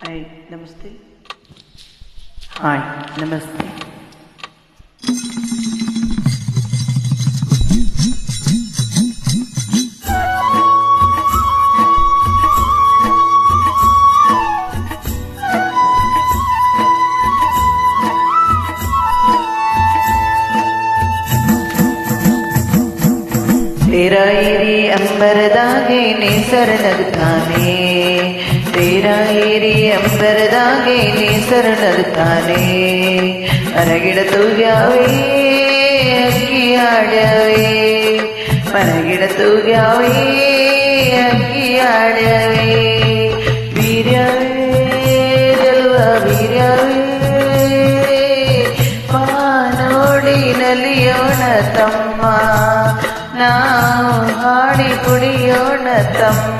Hi ನಮಸ್ತೆ. Hi ನಮಸ್ತೆ. तेरा ಏರಿ ಅಂಬರದಾಗೆ ನೇಸರ ನಗುತ್ತಾನೆ, तेरा ಏರಿ ಅಂಬರದಾಗೆ ನೇಸರ ನಗುತ್ತಾನೆ. ಮರಗಿಡ ತೂಗ್ಯಾವೇ ಅಕ್ಕಿ ಆಡ್ಯಾವೇ, ಮರಗಿಡ ತೂಗ್ಯಾವೇ ಅಕ್ಕಿ ಆಡ್ಯಾವೇ. ವೀರ್ಯವೇ ಗೆಲುವ ವೀರ್ಯವೇ, ನೋಡಿ ನಲಿಯೋಣ ತಮ್ಮ, ನಾವು ಹಾಡಿ ಕುಡಿಯೋಣ ತಮ್ಮ.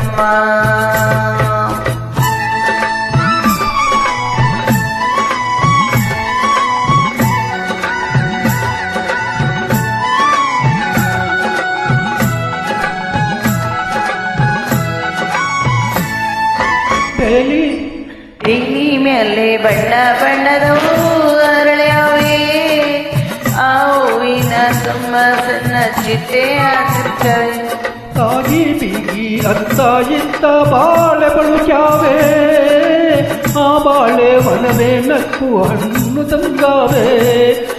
ತೆಂಗಿ ಮೇಲೆ ಬಣ್ಣ ಬಣ್ಣದ ಅರಳ್ಯಾವೇ, ಆ ಹೂವಿನ ತುಂಬ ಸಣ್ಣ ಚಿಟ್ಟೆ ಹಾಕಿರ್ತವೆ. ತಾಗಿ ಬೀಗಿ ಅತ್ತ ಇತ್ತ ಬಾಳೆ ಬಳುಕ್ಯಾವೆ, ಆ ಬಾಳೆ ವನವೇ ನಕ್ಕು ಹಣ್ಣು ತಂಗಾವೆ.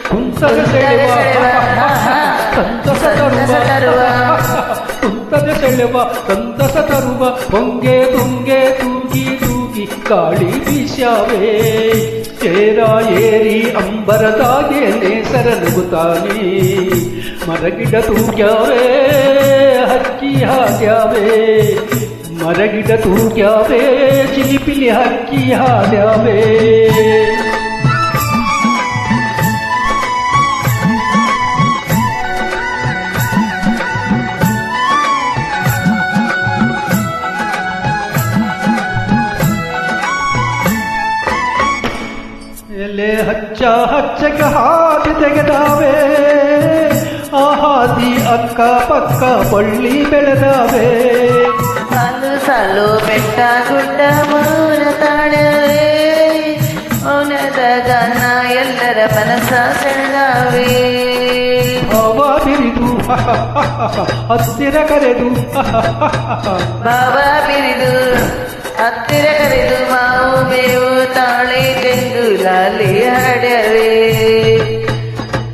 ಕುಂತದ ಸೆಳೆವ ಸಂತಸ ತರುವ, ಕುಂತದ ಸೆಳೆವ ಸಂತಸ ತರುವ. ಹೊಂಗೆ ತುಂಗೆ ತೂಗಿ ತೂಗಿ ಗಾಳಿ ಬೀಸ್ಯಾವೆ. ಚೇರ ಏರಿ ಅಂಬರದಾಗೆ ನೇಸರ ನಗುತ್ತಾನೆ, ಮರಗಿಡ ತೂಗ್ಯಾವೆ ಹಕ್ಕಿ ಹಾಡ್ಯಾವೆ. ಮರಗಿಡ ತೂಗ್ಯಾವೆ ಚಿಲಿಪಿಲಿ ಹಕ್ಕಿ ಹಾಡ್ಯಾವೆ. ಎಲೆ ಹಚ್ಚ ಹಚ್ಚಗೆ ಹಾದಿ ತೆಗೆದಾವೆ, ಆ ಹಾದಿ ಅಕ್ಕ ಪಕ್ಕ ಬಳ್ಳಿ ಬೆಳೆದಾವೆ. ಸಾಲು ಸಾಲು ಬೆಟ್ಟ ಗುಡ್ಡ ಮೌನ ತಾಣವೇ, ಮೌನದ ಗಾನ ಎಲ್ಲರ ಮನಸ್ಸ ಸೆಳೆದಾವೆ. ಭಾವ ಬಿರಿದು ಹತ್ತಿರ ಕರೆದು, ಭಾವ ಬಿರಿದು ಹತ್ತಿರ ಕರೆದು, ಮಾವು ಮೇವು ತಾಳೆ ತೆಂಗು ಲಾಲಿ ಹಾಡ್ಯವೇ.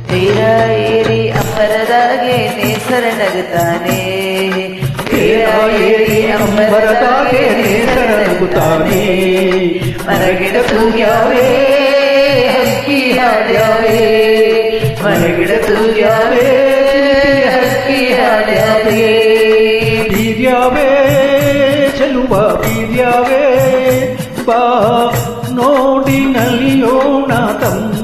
ತೀರ ಏರಿ ಅಂಬರದಾಗೆ ನೇಸರ ನಗುತ್ತಾನೆ, ತೀರ ಏರಿ ಅಂಬರದಾಗೆ ನೇಸರ ನಗುತ್ತಾನೆ. ಮರಗಿಡ ತೂಗ್ಯಾವೇ ಹಕ್ಕಿ ಹಾಡ್ಯಾವೇ, ಮರಗಿಡ ತೂಗ್ಯಾವೇ ಹಕ್ಕಿ ಹಾಡ್ಯಾವೇ. ಬೀರ್ಯಾವೇ ಚೆಲುವ ಬೀರ್ಯಾವೇ, ಬಾ ನೋಡಿ ನಲಿಯೋಣ ತಮ್ಮ.